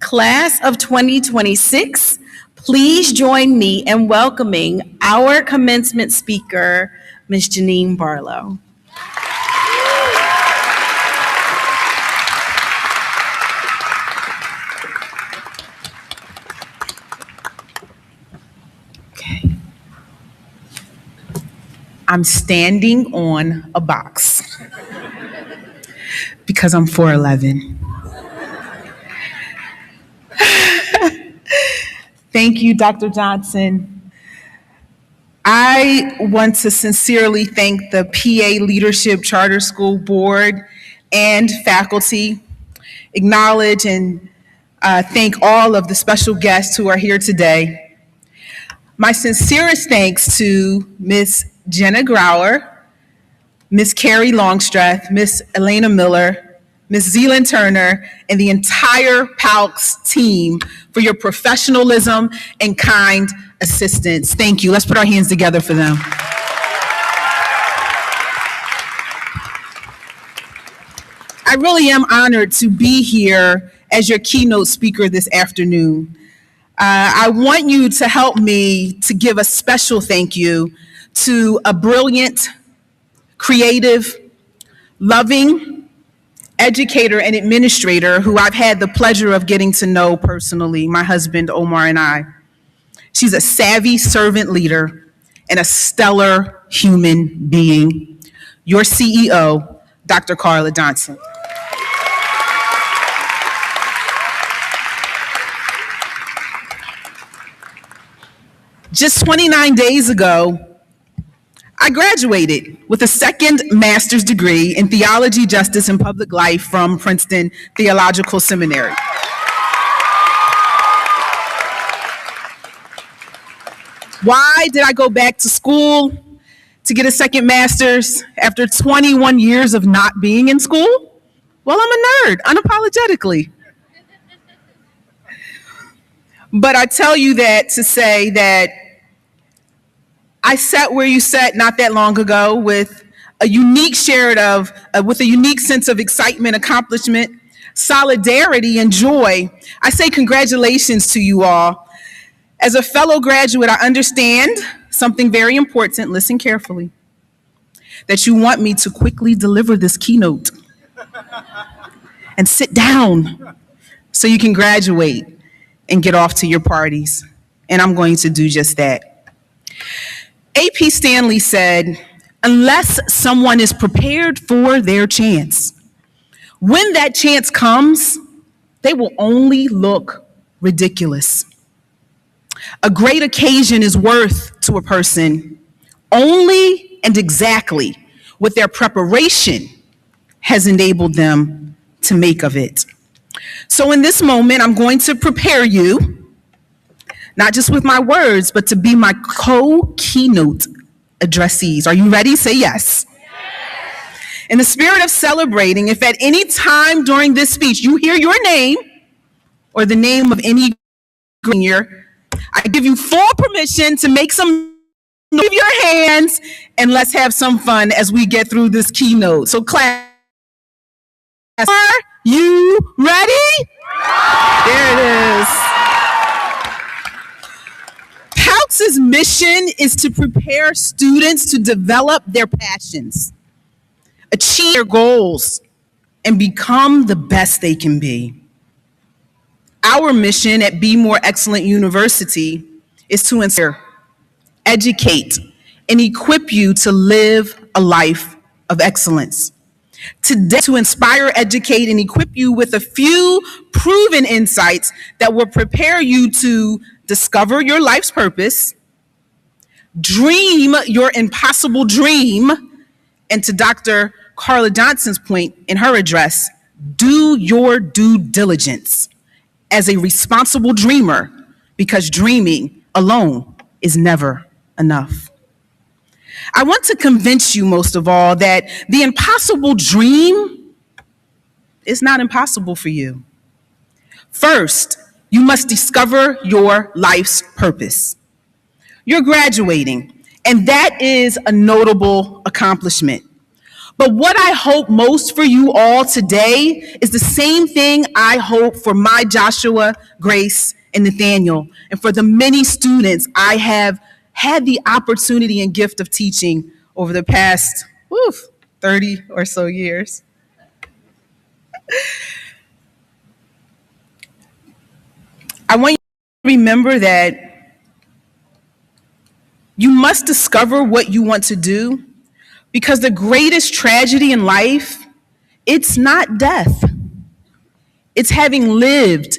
Class of 2026, please join me in welcoming our commencement speaker, Ms. Jèneen Barlow. Okay. I'm standing on a box because I'm 4'11". Thank you, Dr. Johnson. I want to sincerely thank the PA Leadership Charter School Board and faculty, acknowledge and thank all of the special guests who are here today. My sincerest thanks to Ms. Jenna Grauer, Ms. Carrie Longstreth, Ms. Elena Miller, Ms. Zealand Turner, and the entire PALCS team for your professionalism and kind assistance. Thank you. Let's put our hands together for them. I really am honored to be here as your keynote speaker this afternoon. I want you to help me to give a special thank you to a brilliant, creative, loving, educator and administrator who I've had the pleasure of getting to know personally, my husband, Omar, and I. She's a savvy servant leader and a stellar human being. Your CEO, Dr. Carla Johnson. Just 29 days ago, I graduated with a second master's degree in theology, justice, and public life from Princeton Theological Seminary. Why did I go back to school to get a second master's after 21 years of not being in school? Well, I'm a nerd, unapologetically. But I tell you that to say that I sat where you sat not that long ago with a unique with a unique sense of excitement, accomplishment, solidarity, and joy. I say congratulations to you all. As a fellow graduate, I understand something very important. Listen carefully. That you want me to quickly deliver this keynote and sit down so you can graduate and get off to your parties. And I'm going to do just that. A.P. Stanley said, unless someone is prepared for their chance, when that chance comes, they will only look ridiculous. A great occasion is worth to a person only and exactly what their preparation has enabled them to make of it. So in this moment, I'm going to prepare you, not just with my words, but to be my co-keynote addressees. Are you ready? Say yes. In the spirit of celebrating, if at any time during this speech you hear your name or the name of any senior, I give you full permission to make some noise with your hands and let's have some fun as we get through this keynote. So class, are you ready? There it is. PALCS's mission is to prepare students to develop their passions, achieve their goals, and become the best they can be. Our mission at Be More Excellent University is to inspire, educate, and equip you to live a life of excellence. Today, to inspire, educate, and equip you with a few proven insights that will prepare you to discover your life's purpose, dream your impossible dream, and to Dr. Carla Johnson's point in her address, do your due diligence as a responsible dreamer, because dreaming alone is never enough. I want to convince you most of all that the impossible dream is not impossible for you. First, you must discover your life's purpose. You're graduating, and that is a notable accomplishment. But what I hope most for you all today is the same thing I hope for my Joshua, Grace, and Nathaniel, and for the many students I have had the opportunity and gift of teaching over the past 30 or so years. I want you to remember that you must discover what you want to do, because the greatest tragedy in life, it's not death. It's having lived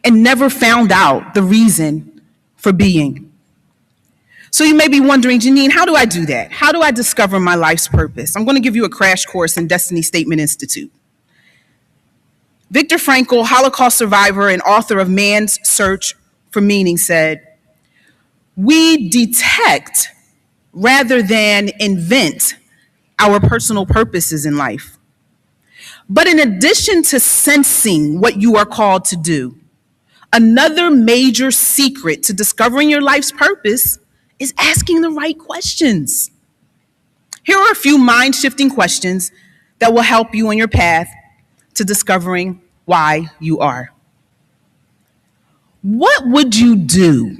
and never found out the reason for being. So you may be wondering, Jèneen, how do I do that? How do I discover my life's purpose? I'm going to give you a crash course in Destiny Statement Institute. Viktor Frankl, Holocaust survivor and author of Man's Search for Meaning, said, "We detect rather than invent our personal purposes in life. But in addition to sensing what you are called to do, another major secret to discovering your life's purpose is asking the right questions." Here are a few mind-shifting questions that will help you on your path to discovering why you are. What would you do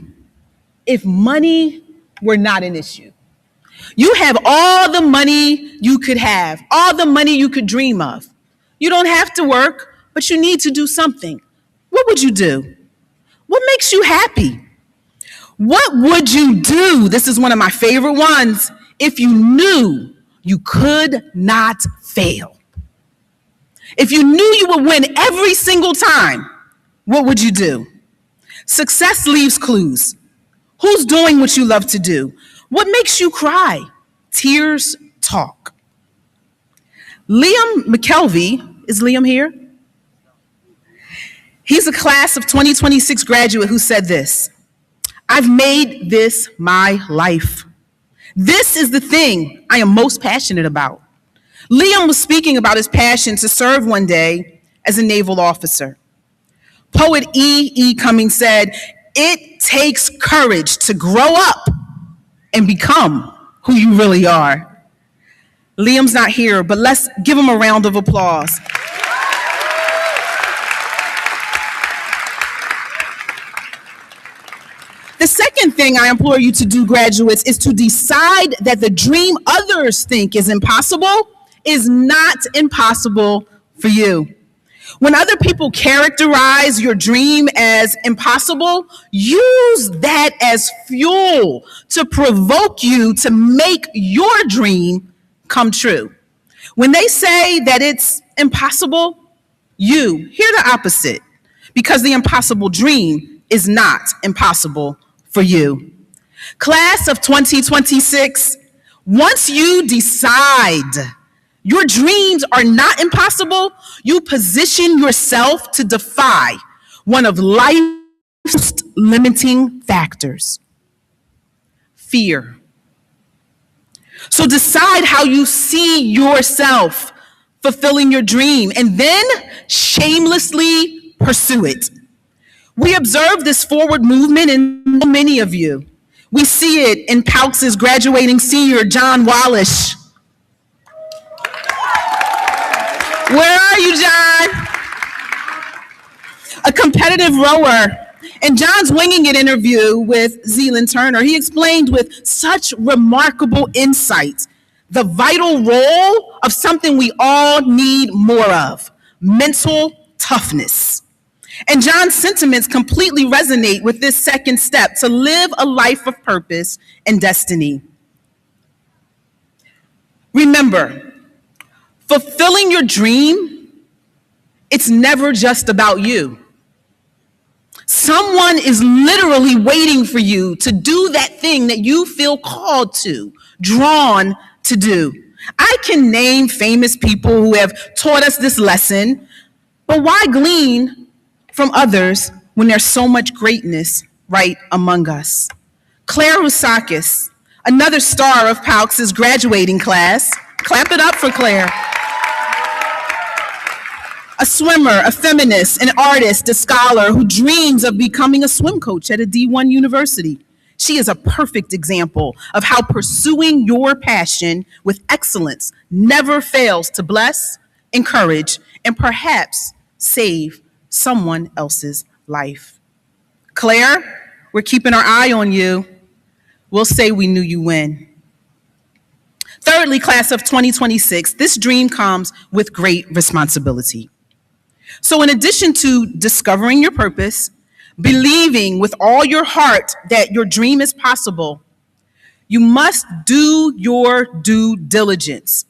if money were not an issue? You have all the money you could have, all the money you could dream of. You don't have to work, but you need to do something. What would you do? What makes you happy? What would you do? This is one of my favorite ones. If you knew you could not fail. If you knew you would win every single time, what would you do? Success leaves clues. Who's doing what you love to do? What makes you cry? Tears talk. Liam McKelvey, is Liam here? He's a class of 2026 graduate who said this: "I've made this my life. This is the thing I am most passionate about." Liam was speaking about his passion to serve one day as a naval officer. Poet E. Cummings said, "It takes courage to grow up and become who you really are." Liam's not here, but let's give him a round of applause. The second thing I implore you to do, graduates, is to decide that the dream others think is impossible is not impossible for you. When other people characterize your dream as impossible, use that as fuel to provoke you to make your dream come true. When they say that it's impossible, you hear the opposite, because the impossible dream is not impossible for you. Class of 2026, once you decide your dreams are not impossible, you position yourself to defy one of life's limiting factors: fear. So decide how you see yourself fulfilling your dream, and then shamelessly pursue it. We observe this forward movement in many of you. We see it in PALCS' graduating senior, John Wallish. Where are you, John? A competitive rower. In John's Winging It interview with Zealand Turner, he explained with such remarkable insight the vital role of something we all need more of: mental toughness. And John's sentiments completely resonate with this second step to live a life of purpose and destiny. Remember, fulfilling your dream, it's never just about you. Someone is literally waiting for you to do that thing that you feel called to, drawn to do. I can name famous people who have taught us this lesson, but why glean from others when there's so much greatness right among us? Claire Rousakis, another star of PALCS' graduating class. Clap it up for Claire. A swimmer, a feminist, an artist, a scholar who dreams of becoming a swim coach at a D1 university. She is a perfect example of how pursuing your passion with excellence never fails to bless, encourage, and perhaps save someone else's life. Claire, we're keeping our eye on you. We'll say we knew you when. Thirdly, class of 2026, this dream comes with great responsibility. So in addition to discovering your purpose, believing with all your heart that your dream is possible, you must do your due diligence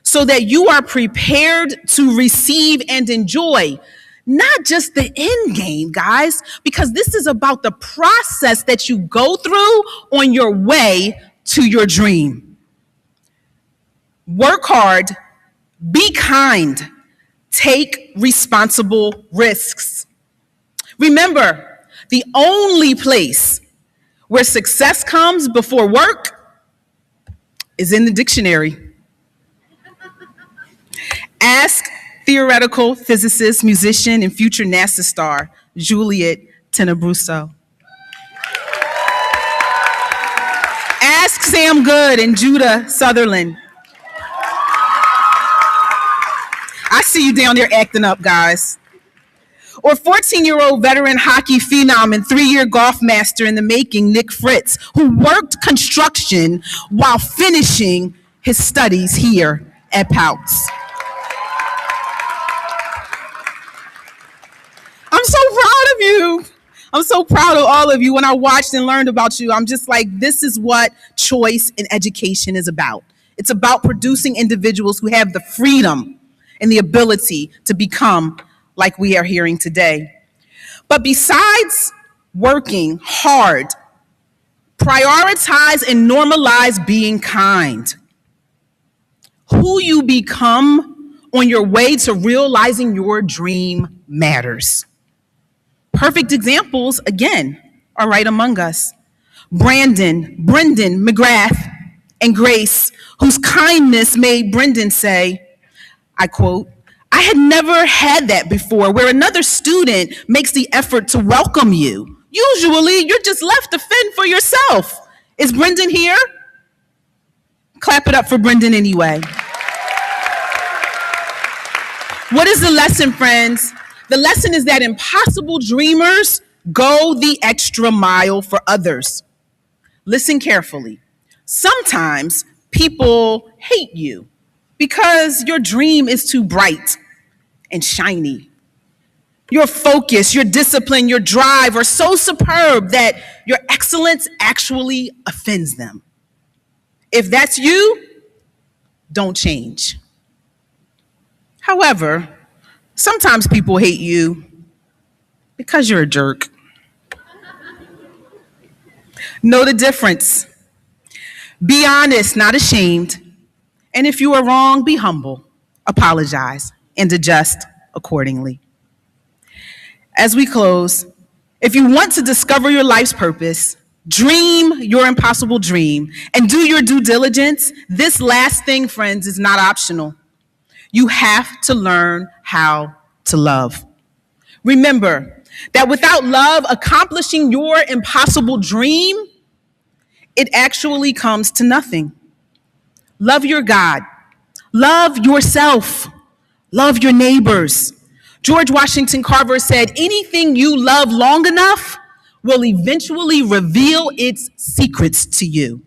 so that you are prepared to receive and enjoy not just the end game, guys, because this is about the process that you go through on your way to your dream. Work hard, be kind, take responsible risks. Remember, the only place where success comes before work is in the dictionary. Ask theoretical physicist, musician, and future NASA star, Juliet Tenebruso. Ask Sam Good and Judah Sutherland. I see you down there acting up, guys. Or 14-year-old veteran hockey phenom and 3-year golf master in the making, Nick Fritz, who worked construction while finishing his studies here at PALCS. I'm so proud of you. I'm so proud of all of you. When I watched and learned about you, I'm just like, this is what choice in education is about. It's about producing individuals who have the freedom and the ability to become like we are hearing today. But besides working hard, prioritize and normalize being kind. Who you become on your way to realizing your dream matters. Perfect examples, again, are right among us. Brendan McGrath, and Grace, whose kindness made Brendan say, I quote, "I had never had that before, where another student makes the effort to welcome you. Usually, you're just left to fend for yourself." Is Brendan here? Clap it up for Brendan anyway. What is the lesson, friends? The lesson is that impossible dreamers go the extra mile for others. Listen carefully. Sometimes people hate you because your dream is too bright and shiny. Your focus, your discipline, your drive are so superb that your excellence actually offends them. If that's you, don't change. However, sometimes people hate you because you're a jerk. Know the difference. Be honest, not ashamed. And if you are wrong, be humble, apologize, and adjust accordingly. As we close, if you want to discover your life's purpose, dream your impossible dream, and do your due diligence, this last thing, friends, is not optional. You have to learn how to love. Remember that without love, accomplishing your impossible dream, it actually comes to nothing. Love your God. Love yourself. Love your neighbors. George Washington Carver said, anything you love long enough will eventually reveal its secrets to you.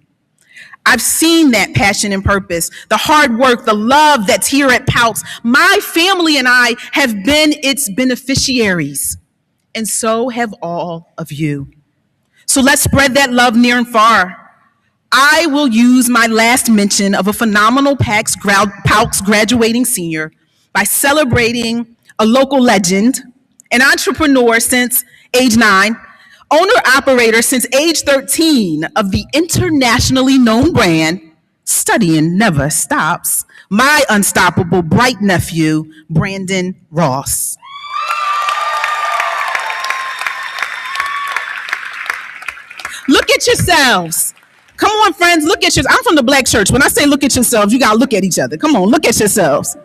I've seen that passion and purpose, the hard work, the love that's here at PALCS. My family and I have been its beneficiaries, and so have all of you. So let's spread that love near and far. I will use my last mention of a phenomenal PALCS graduating senior by celebrating a local legend, an entrepreneur since age 9, owner-operator since age 13 of the internationally known brand, Studying Never Stops, my unstoppable bright nephew, Brandon Ross. Look at yourselves. Come on, friends, look at yourselves. I'm from the Black church. When I say look at yourselves, you gotta look at each other. Come on, look at yourselves.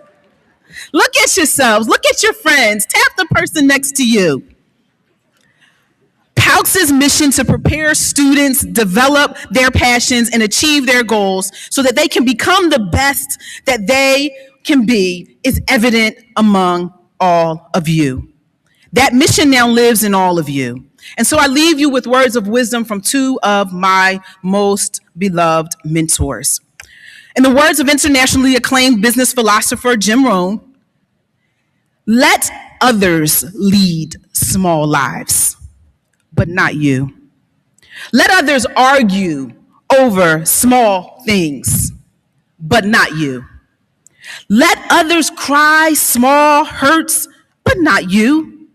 Look at yourselves. Look at your friends. Tap the person next to you. PALCS PALCS's mission to prepare students, develop their passions, and achieve their goals so that they can become the best that they can be is evident among all of you. That mission now lives in all of you. And so I leave you with words of wisdom from two of my most beloved mentors. In the words of internationally acclaimed business philosopher Jim Rohn, let others lead small lives, but not you. Let others argue over small things, but not you. Let others cry small hurts, but not you.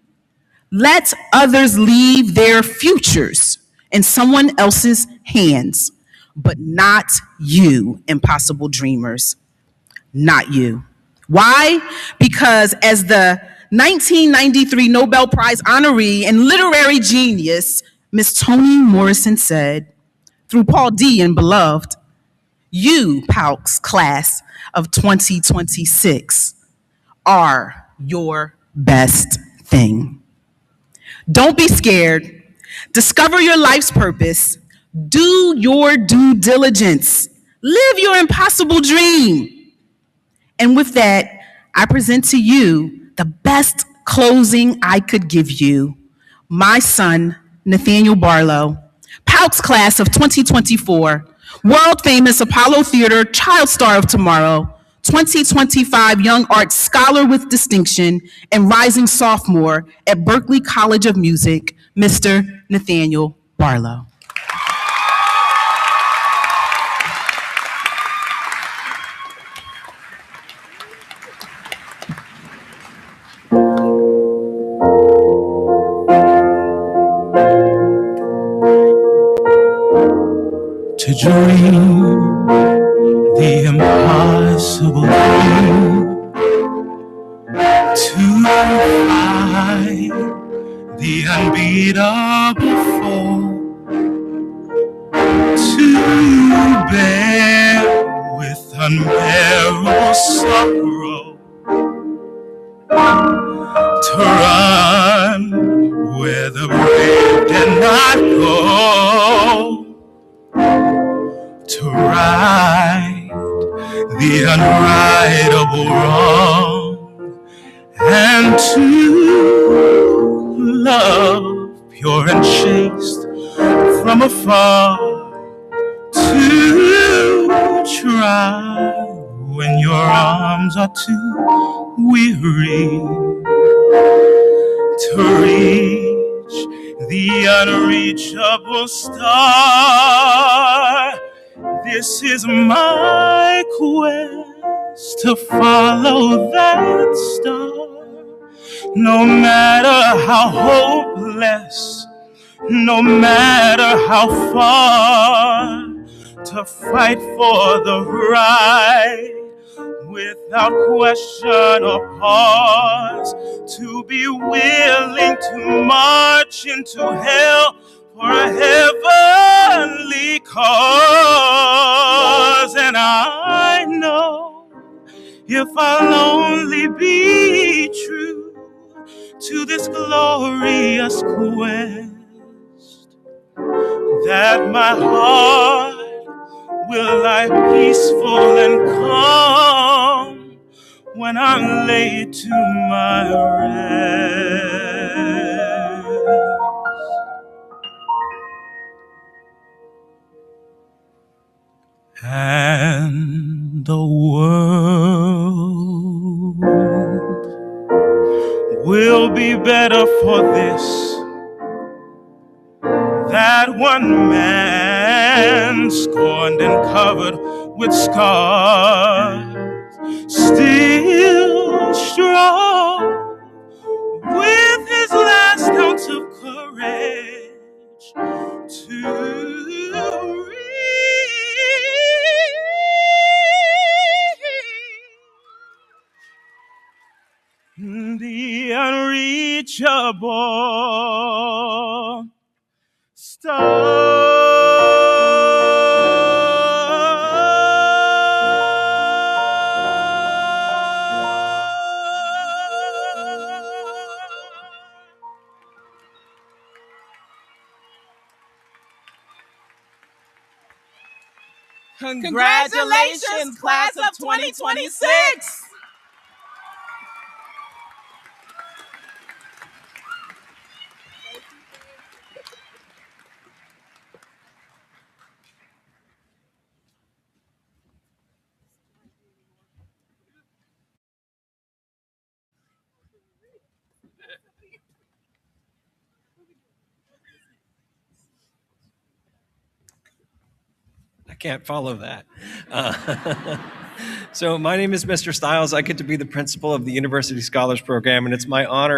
Let others leave their futures in someone else's hands, but not you, impossible dreamers. Not you. Why? Because as the 1993 Nobel Prize honoree and literary genius, Miss Toni Morrison said, through Paul D. and Beloved, you, PALCS class of 2026, are your best thing. Don't be scared. Discover your life's purpose. Do your due diligence. Live your impossible dream. And with that, I present to you the best closing I could give you. My son, Nathaniel Barlow, PALCS class of 2024, world famous Apollo Theater Child Star of Tomorrow, 2025 Young Arts Scholar with Distinction, and rising sophomore at Berklee College of Music, Mr. Nathaniel Barlow. To dream the impossible dream, to fight the unbeatable foe, to bear with unbearable sorrow, to run where the brave did not go, to right the unrightable wrong, and to love pure and chaste from afar, to try when your arms are too weary, to reach the unreachable star. This is my quest to follow that star. No matter how hopeless, no matter how far, to fight for the right without question or pause, to be willing to march into hell for a heavenly cause. And I know if I'll only be true to this glorious quest, that my heart will lie peaceful and calm when I'm laid to my rest. And the world will be better for this, that one man scorned and covered with scars, still strong with his last ounce of courage to reach the unreachable star. Congratulations, class of 2026. I can't follow that. So my name is Mr. Stiles. I get to be the principal of the University Scholars Program, and it's my honor